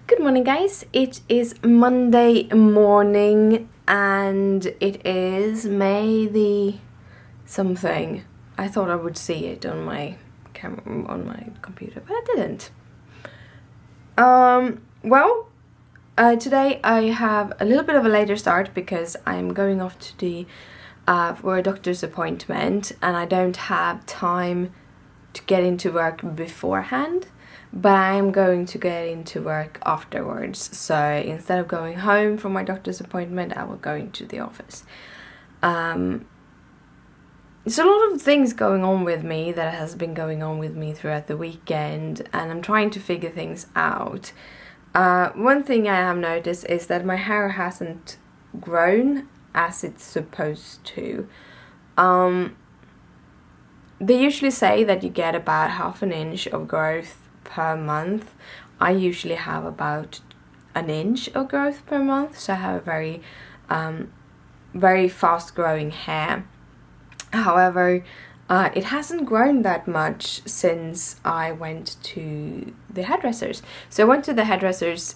Good morning, guys. It is Monday morning and it is May the something. I thought I would see it on my camera on my computer, but I didn't. Today I have a little bit of a later start because I'm going off to the for a doctor's appointment and I don't have time to get into work beforehand. But I'm going to get into work afterwards. So instead of going home from my doctor's appointment, I will go into the office. There's a lot of things going on with me that has been going on with me throughout the weekend, and I'm trying to figure things out. One thing I have noticed is that my hair hasn't grown as it's supposed to. They usually say that you get about half an inch of growth per month. I usually have about an inch of growth per month, so I have a very fast growing hair. However, it hasn't grown that much since I went to the hairdressers. So I went to the hairdressers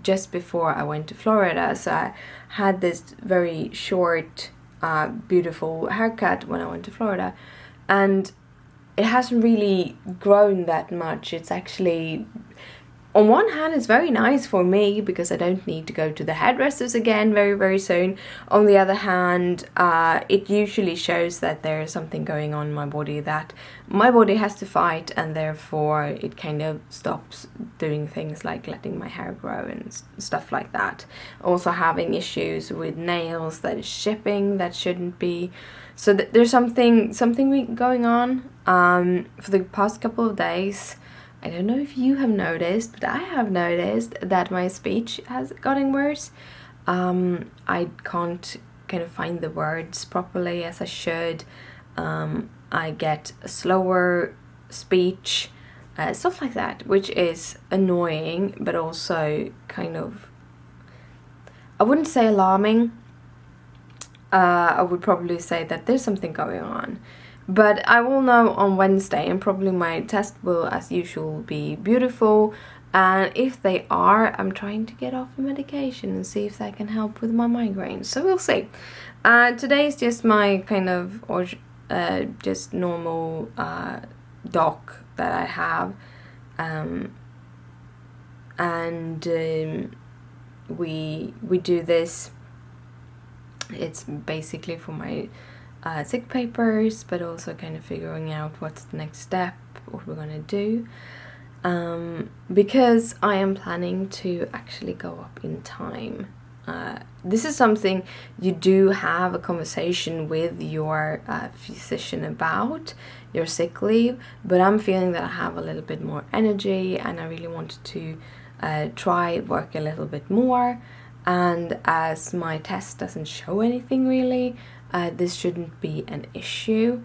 just before I went to Florida, so I had this very short, beautiful haircut when I went to Florida, and it hasn't really grown that much. It's actually, on one hand, it's very nice for me because I don't need to go to the hairdressers again very, very soon. On the other hand, it usually shows that there's something going on in my body that my body has to fight, and therefore it kind of stops doing things like letting my hair grow and stuff like that. Also having issues with nails that is shipping that shouldn't be. So there's something going on for the past couple of days. I don't know if you have noticed, but I have noticed that my speech has gotten worse. I can't kind of find the words properly as I should. I get a slower speech, stuff like that, which is annoying, but also kind of, I wouldn't say alarming. I would probably say that there's something going on. But I will know on Wednesday, and probably my test will, as usual, be beautiful. And if they are, I'm trying to get off the medication and see if that can help with my migraines. So we'll see. Today is just my kind of, or just normal doc that I have. We do this. It's basically for my sick papers, but also kind of figuring out what's the next step, what we're gonna do, because I am planning to actually go up in time. This is something you do have a conversation with your physician about, your sick leave, but I'm feeling that I have a little bit more energy and I really wanted to try work a little bit more. And as my test doesn't show anything really, this shouldn't be an issue.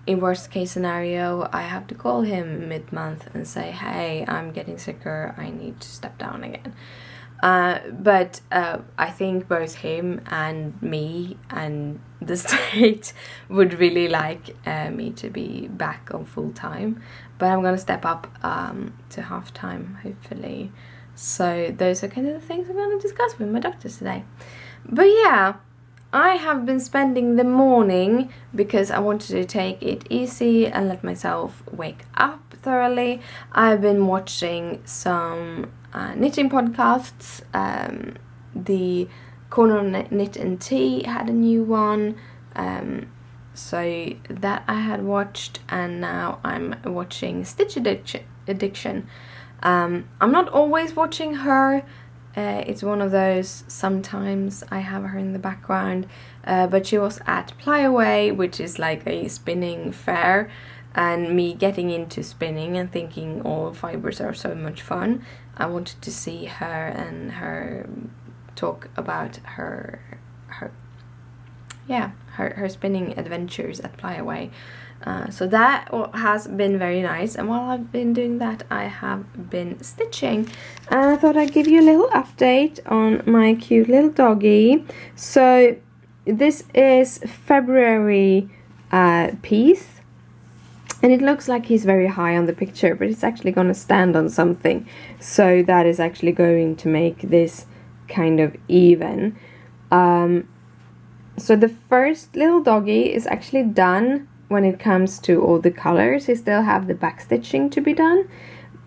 In worst case scenario, I have to call him mid-month and say, hey, I'm getting sicker, I need to step down again. But I think both him and me and the state would really like me to be back on full time. But I'm gonna step up to half time, hopefully. So those are kind of the things I'm going to discuss with my doctors today. But yeah, I have been spending the morning, because I wanted to take it easy and let myself wake up thoroughly. I've been watching some knitting podcasts. The Corner of Knit and Tea had a new one. So that I had watched, and now I'm watching Stitch Addiction. I'm not always watching her. It's one of those, sometimes I have her in the background, but she was at Plyaway, which is like a spinning fair, and me getting into spinning and thinking all fibers are so much fun. I wanted to see her and her talk about her spinning adventures at Plyaway. So that has been very nice, and while I've been doing that, I have been stitching, and I thought I'd give you a little update on my cute little doggy. So this is February piece, And it looks like he's very high on the picture, but it's actually going to stand on something. So that is actually going to make this kind of even. So the first little doggy is actually done when it comes to all the colors. He still have the back stitching to be done.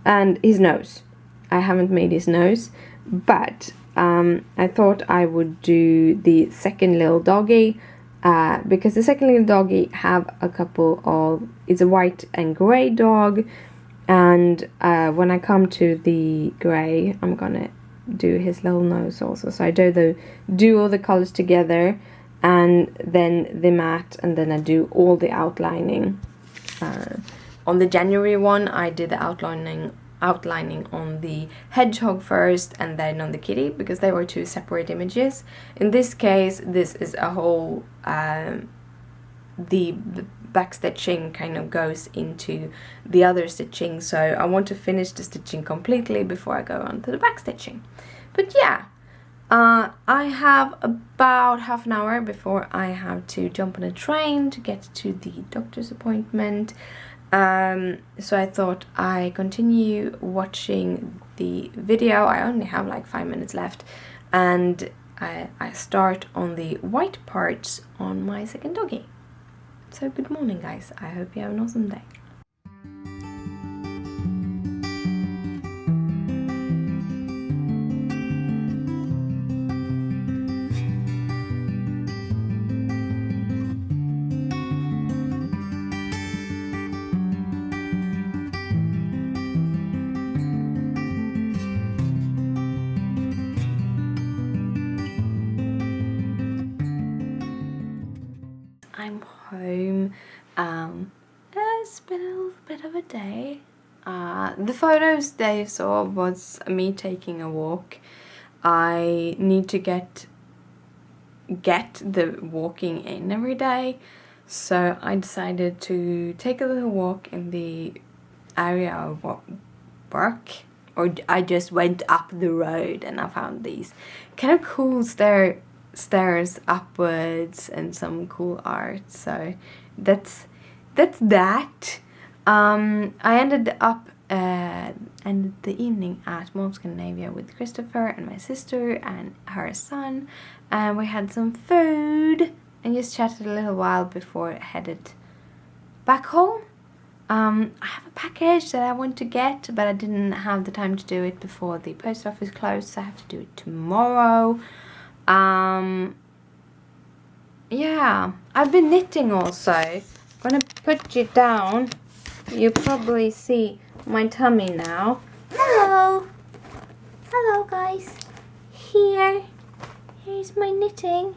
And his nose. I haven't made his nose. But I thought I would do the second little doggy. Because the second little doggy have a couple of... It's a white and grey dog. And when I come to the grey, I'm gonna do his little nose also. So I do all the colors together, and then the matte, and then I do all the outlining. On the January one, I did the outlining on the hedgehog first, and then on the kitty, because they were two separate images. In this case, this is a whole the back stitching kind of goes into the other stitching, so I want to finish the stitching completely before I go on to the back stitching. But yeah, I have about half an hour before I have to jump on a train to get to the doctor's appointment. So I thought I continue watching the video. I only have like 5 minutes left, and I start on the white parts on my second doggy. So good morning, guys. I hope you have an awesome day. I'm home. It's been a little bit of a day. The photos they saw was me taking a walk. I need to get the walking in every day, so I decided to take a little walk in the area of work. Or I just went up the road and I found these kind of cool stairs upwards and some cool art. So that's that. I ended the evening at Mall of Scandinavia with Christopher and my sister and her son, and we had some food and just chatted a little while before I headed back home. I have a package that I want to get, but I didn't have the time to do it before the post office closed, so I have to do it tomorrow. Yeah, I've been knitting also. I'm gonna put you down. You probably see my tummy now. Hello! Hello, guys. Here's my knitting.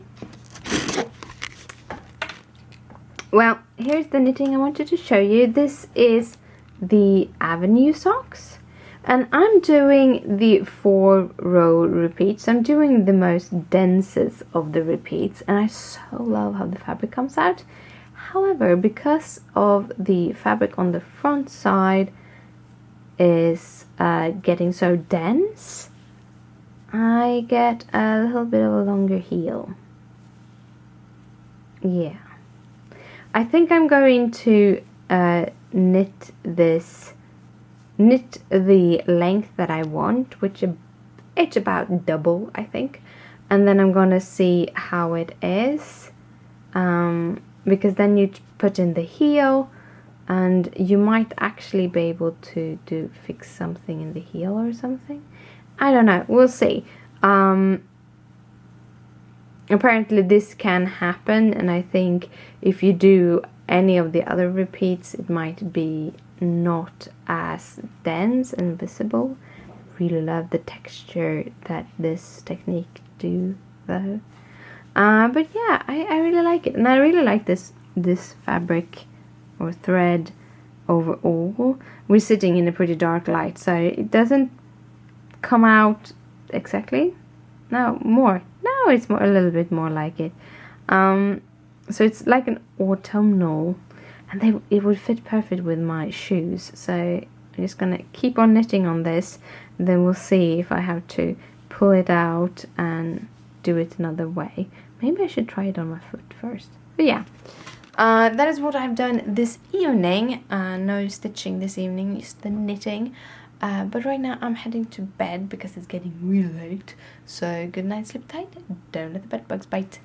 Well, here's the knitting I wanted to show you. This is the Avenue socks. And I'm doing the 4-row repeats. I'm doing the most densest of the repeats, and I so love how the fabric comes out. However, because of the fabric on the front side is getting so dense, I get a little bit of a longer heel. Yeah. I think I'm going to knit the length that I want, which it's about double, I think, and then I'm gonna see how it is, because then you put in the heel, and you might actually be able to fix something in the heel or something. I don't know, we'll see. Apparently this can happen, and I think if you do any of the other repeats, it might be not as dense and visible. Really love the texture that this technique do though. But yeah, I really like it, and I really like this fabric or thread overall. We're sitting in a pretty dark light, so it doesn't come out exactly. No, it's a little bit more like it. So it's like an autumnal, and it would fit perfect with my shoes. So I'm just gonna keep on knitting on this, and then we'll see if I have to pull it out and do it another way. Maybe I should try it on my foot first. But yeah, That is what I've done this evening. No stitching this evening, just the knitting. But right now I'm heading to bed because it's getting really late. So good night, sleep tight, don't let the bed bugs bite.